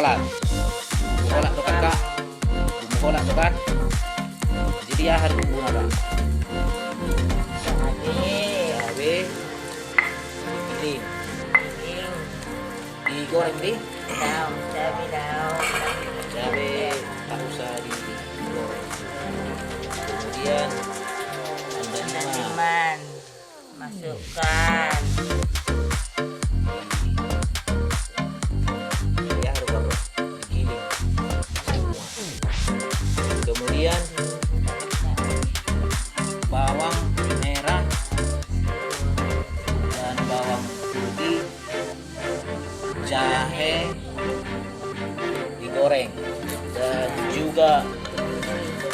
holat. Bumbu holat tuh kan kak. Bumbu holat tuh kan. Jadi dia harus bumbu apa? Cabe. Giling. Digoreng di. Daun, cabai daun. Cabe tak usah digoreng. Kemudian Andaman. Masukkan. ya harus apa? Digiling semua. Kemudian bawang merah dan bawang putih, jahe digoreng dan juga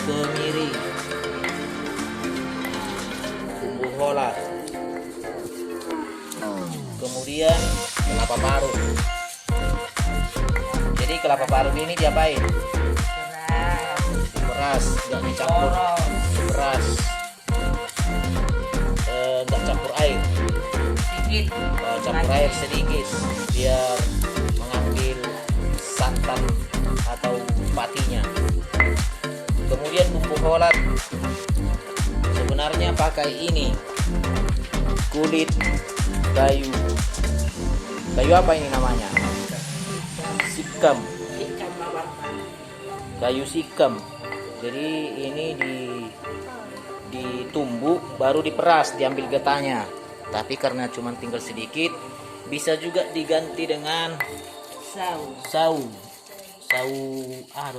kemiri, bumbu holat, kemudian kelapa parut. Jadi kelapa parut ini diapain? Beras, nggak dicampur beras, nggak campur air. Sedikit. Campur air sedikit biar mengambil santan atau patinya. Kemudian bumbu holat sebenarnya pakai ini, kulit kayu apa ini namanya? Sikam, kayu sikam. Jadi ini ditumbuk baru diperas, diambil getahnya. Tapi karena cuma tinggal sedikit, bisa juga diganti dengan sau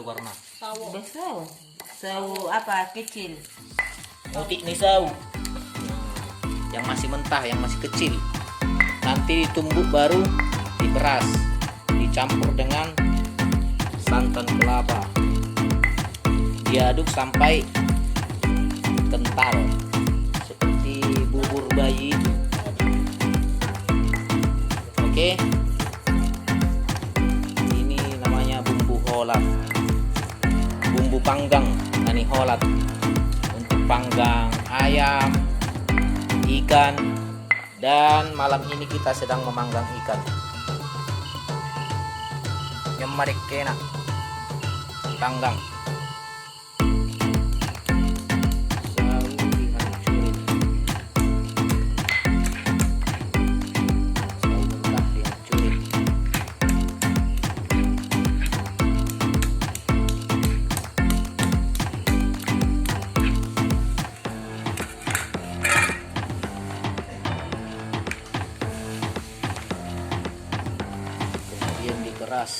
warna Besau. Sau apa kecil? mutik nih sau yang masih mentah, yang masih kecil. Nanti ditumbuk baru diperas, dicampur dengan santan kelapa, diaduk sampai kental seperti bubur bayi itu. Oke, ini namanya bumbu holat, bumbu panggang ini holat untuk panggang ayam, ikan, dan malam ini kita sedang memanggang ikan. Nyemarik kena panggang. Keras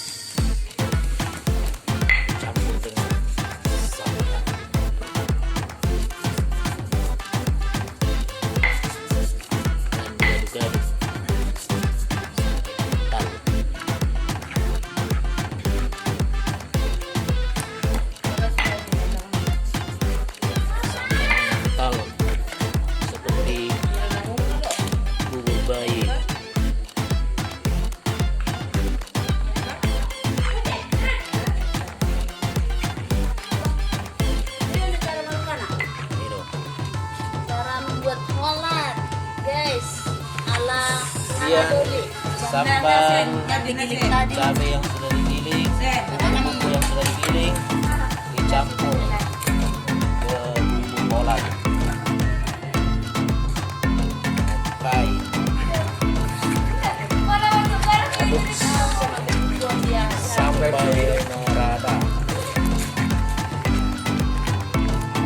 campur dengan santan dan diaduk-aduk kental. Sampai kental seperti bubur bayi. Kemudian sampan cabai yang sudah digiling, bumbu yang sudah digiling dicampur ke bumbu holat. Oke, aduk sampai merata.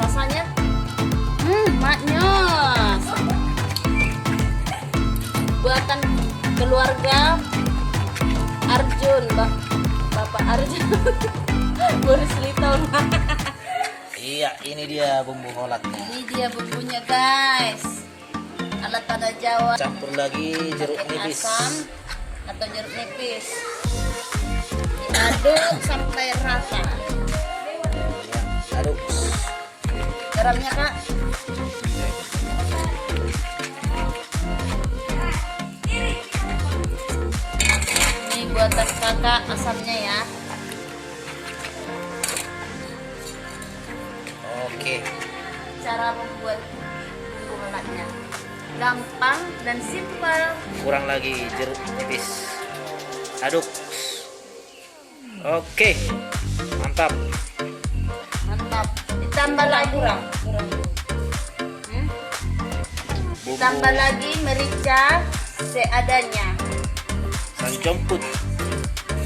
Rasanya maknyos. Buatan keluarga Arjun, Bapak Arjun. Boris Litton. Iya, ini dia bumbu holatnya. Ini dia bumbunya, guys. Alat tanah Jawa. Campur lagi jeruk Pakai nipis. asam atau jeruk nipis. Diaduk sampai rata. Aduk. Garamnya, Kak. Ini buatan kakak asamnya ya. Oke. Cara membuat bumbu holatnya gampang dan simpel. Kurang lagi jeruk nipis. Aduk. Oke, mantap. Mantap. Ditambah lagi. Kurang. Hmm? Bumbu Ditambah lagi merica seadanya. sanjomput,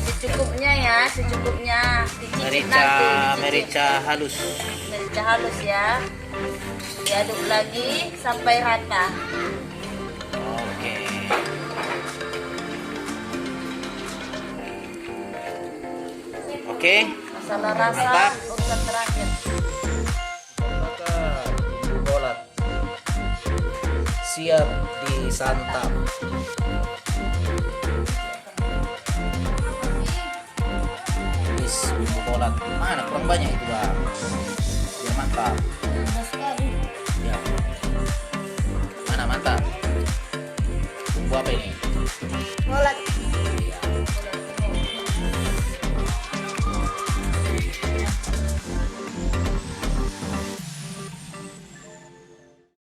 Secukupnya ya, secukupnya. Dicicip nanti. dicicip. merica halus. Merica halus ya. Diaduk lagi sampai rata. Oke. Oke. Masalah rasa Mantap. urusan terakhir. Maka bumbu bolat siap disantap. Is bumbu bolat mana kurang banyak itu bang? Biar mantap. Ya. Mana mantap? Bumbu apa ini? Bolat.